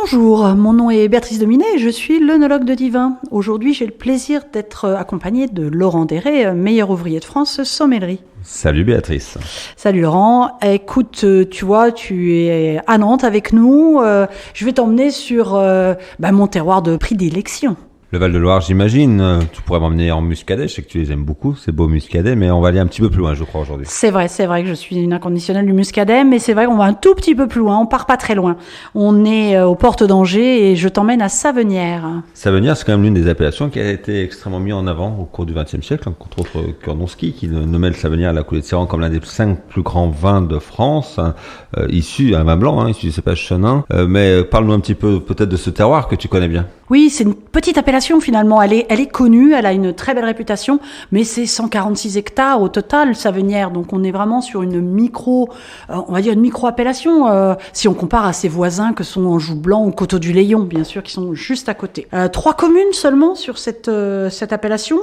Bonjour, mon nom est Béatrice Dominet et je suis l'œnologue de Divin. Aujourd'hui, j'ai le plaisir d'être accompagnée de Laurent Déré, meilleur ouvrier de France sommellerie. Salut Béatrice. Salut Laurent. Écoute, tu vois, tu es à Nantes avec nous. Je vais t'emmener sur mon terroir de prédilection. Le Val-de-Loire, j'imagine. Tu pourrais m'emmener en muscadet. Je sais que tu les aimes beaucoup, ces beaux muscadets, mais on va aller un petit peu plus loin, je crois, aujourd'hui. C'est vrai que je suis une inconditionnelle du muscadet, mais c'est vrai qu'on va un tout petit peu plus loin. On part pas très loin. On est aux portes d'Angers et je t'emmène à Savenières. Savenières, c'est quand même l'une des appellations qui a été extrêmement mise en avant au cours du XXe siècle, entre autres Kurnonski, qui nommait le Savenières à la coulée de Séran comme l'un des 5 plus grands vins de France, issu, un vin blanc, issu du cépage chenin. Mais parle-nous un petit peu peut-être de ce terroir que tu connais bien. Oui, c'est une petite appellation finalement. Elle est connue, elle a une très belle réputation, mais c'est 146 hectares au total, Savenières. Donc on est vraiment sur une on va dire une micro-appellation, si on compare à ses voisins que sont Anjou-Blanc ou Coteaux-du-Layon, bien sûr, qui sont juste à côté. 3 communes seulement sur cette appellation.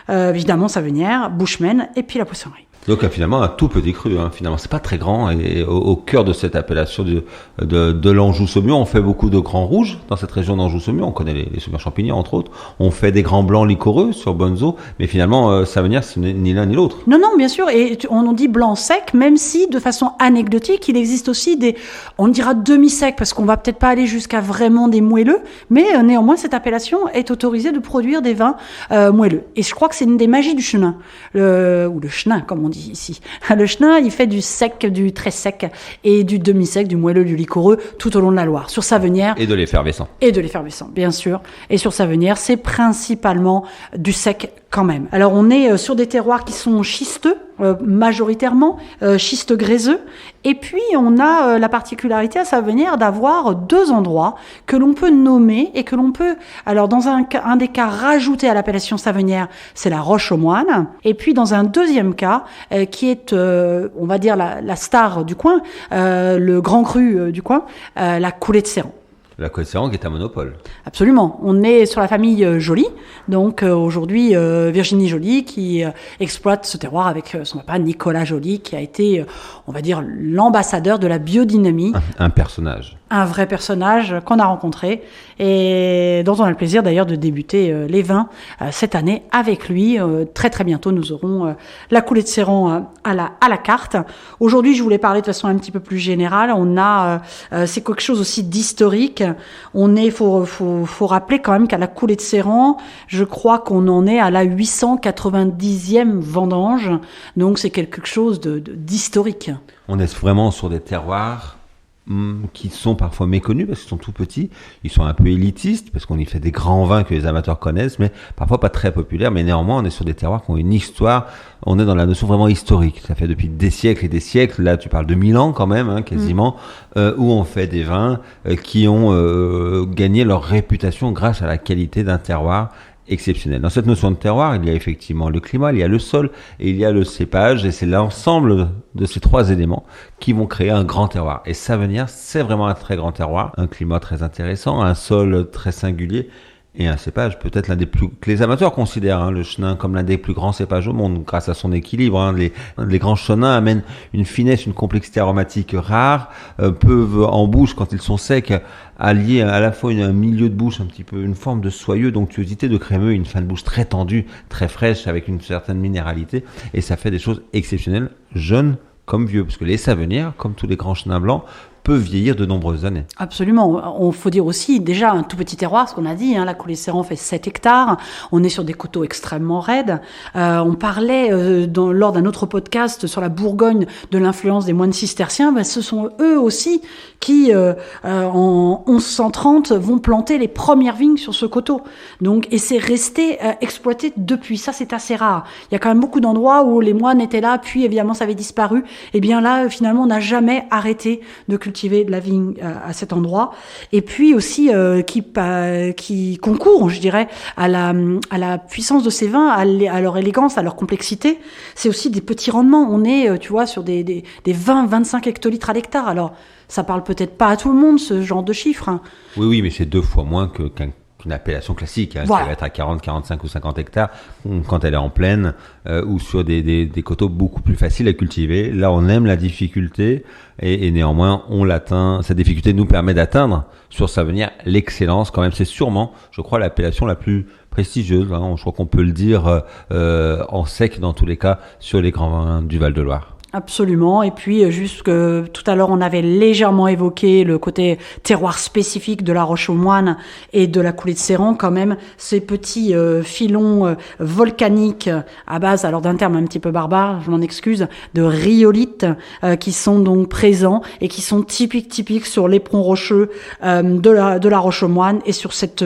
Évidemment, Savenières, Bouchemaine et puis la Poissonnerie. Donc finalement un tout petit cru, finalement c'est pas très grand et au cœur de cette appellation de l'Anjou-Saumur, on fait beaucoup de grands rouges dans cette région d'Anjou-Saumur, on connaît les Saumur champignons entre autres, on fait des grands blancs liquoreux sur Bonzo, mais finalement Savenières ce n'est ni l'un ni l'autre. Non, bien sûr, et on dit blanc sec, même si de façon anecdotique il existe aussi on dira demi-sec parce qu'on va peut-être pas aller jusqu'à vraiment des moelleux, mais néanmoins cette appellation est autorisée de produire des vins moelleux. Et je crois que c'est une des magies du chenin, ou le chenin comme on dit ici. Le chenin, il fait du sec, du très sec et du demi-sec, du moelleux, du liquoreux tout au long de la Loire. Sur Savenières. Et de l'effervescent. Bien sûr. Et sur Savenières, c'est principalement du sec quand même. Alors on est sur des terroirs qui sont schisteux, majoritairement, schiste gréseux. Et puis on a la particularité à Savenières d'avoir 2 endroits que l'on peut nommer et que l'on peut, alors dans un des cas, rajouter à l'appellation Savenières, c'est la Roche aux Moines. Et puis dans un deuxième cas, qui est, on va dire, la star du coin, le grand cru du coin, la Coulée de Séran. La Coulée de Séran qui est un monopole. Absolument. On est sur la famille Joly. Donc aujourd'hui, Virginie Joly qui exploite ce terroir avec son papa Nicolas Joly qui a été, on va dire, l'ambassadeur de la biodynamie. Un personnage. Un vrai personnage qu'on a rencontré et dont on a le plaisir d'ailleurs de débuter les vins cette année avec lui. Très très bientôt, nous aurons la Coulée de Séran à la carte. Aujourd'hui, je voulais parler de façon un petit peu plus générale. On a, c'est quelque chose aussi d'historique. Faut rappeler quand même qu'à la Coulée de Séran, je crois qu'on en est à la 890e vendange. Donc c'est quelque chose d'historique. On est vraiment sur des terroirs qui sont parfois méconnus parce qu'ils sont tout petits, ils sont un peu élitistes parce qu'on y fait des grands vins que les amateurs connaissent, mais parfois pas très populaires, mais néanmoins on est sur des terroirs qui ont une histoire, on est dans la notion vraiment historique, ça fait depuis des siècles et des siècles, là tu parles de 1000 ans quand même, quasiment, où on fait des vins qui ont gagné leur réputation grâce à la qualité d'un terroir exceptionnel. Dans cette notion de terroir, il y a effectivement le climat, il y a le sol et il y a le cépage, et c'est l'ensemble de ces 3 éléments qui vont créer un grand terroir. Et Savenières, c'est vraiment un très grand terroir, un climat très intéressant, un sol très singulier et un cépage peut-être l'un des plus que les amateurs considèrent le chenin comme l'un des plus grands cépages au monde grâce à son équilibre. Les grands chenins amènent une finesse, une complexité aromatique rare, peuvent en bouche quand ils sont secs allier à la fois un milieu de bouche un petit peu, une forme de soyeux, d'onctuosité, de crémeux, une fin de bouche très tendue, très fraîche avec une certaine minéralité, et ça fait des choses exceptionnelles, jeunes comme vieux, parce que les Savenières, comme tous les grands chenins blancs, peut vieillir de nombreuses années. Absolument. On faut dire aussi, déjà, un tout petit terroir, ce qu'on a dit, la Coulée de Séran fait 7 hectares. On est sur des coteaux extrêmement raides. On parlait, lors d'un autre podcast sur la Bourgogne, de l'influence des moines cisterciens. Ce sont eux aussi qui, en 1130, vont planter les premières vignes sur ce coteau. Donc, et c'est resté exploité depuis. Ça, c'est assez rare. Il y a quand même beaucoup d'endroits où les moines étaient là, puis évidemment, ça avait disparu. Et bien là, finalement, on n'a jamais arrêté de cultiver de la vigne à cet endroit, et puis aussi qui concourt, je dirais, à la puissance de ces vins, à leur élégance, à leur complexité. C'est aussi des petits rendements. On est, tu vois, sur des 20-25 hectolitres à l'hectare. Alors, ça parle peut-être pas à tout le monde, ce genre de chiffres. Oui, mais c'est 2 fois moins qu'un une appellation classique, hein, Voilà. qui va être à 40, 45 ou 50 hectares quand elle est en plaine, ou sur des coteaux beaucoup plus faciles à cultiver. Là, on aime la difficulté et néanmoins, on l'atteint. Cette difficulté nous permet d'atteindre sur Savenière l'excellence. Quand même, c'est sûrement, je crois, l'appellation la plus prestigieuse. Hein, je crois qu'on peut le dire en sec dans tous les cas sur les grands vins du Val-de-Loire. Absolument. Et puis, juste que tout à l'heure, on avait légèrement évoqué le côté terroir spécifique de la Roche-aux-Moines et de la Coulée de Céran, quand même, ces petits filons volcaniques à base, alors d'un terme un petit peu barbare, je m'en excuse, de rhyolite, qui sont donc présents et qui sont typiques sur l'éperon rocheux de la Roche-aux-Moines et sur cette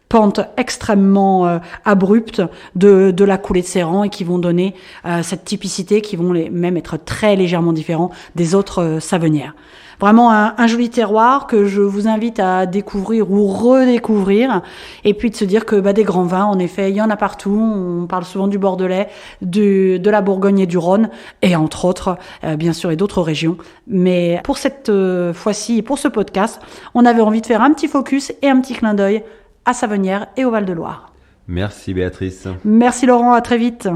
pente extrêmement abrupte de la Coulée de Céran et qui vont donner cette typicité, qui vont même être très légèrement différents des autres Savenières. Vraiment un joli terroir que je vous invite à découvrir ou redécouvrir, et puis de se dire que des grands vins, en effet, il y en a partout. On parle souvent du Bordelais, de la Bourgogne et du Rhône, et entre autres, bien sûr, et d'autres régions. Mais pour cette fois-ci, pour ce podcast, on avait envie de faire un petit focus et un petit clin d'œil à Savenière et au Val-de-Loire. Merci Béatrice. Merci Laurent, à très vite.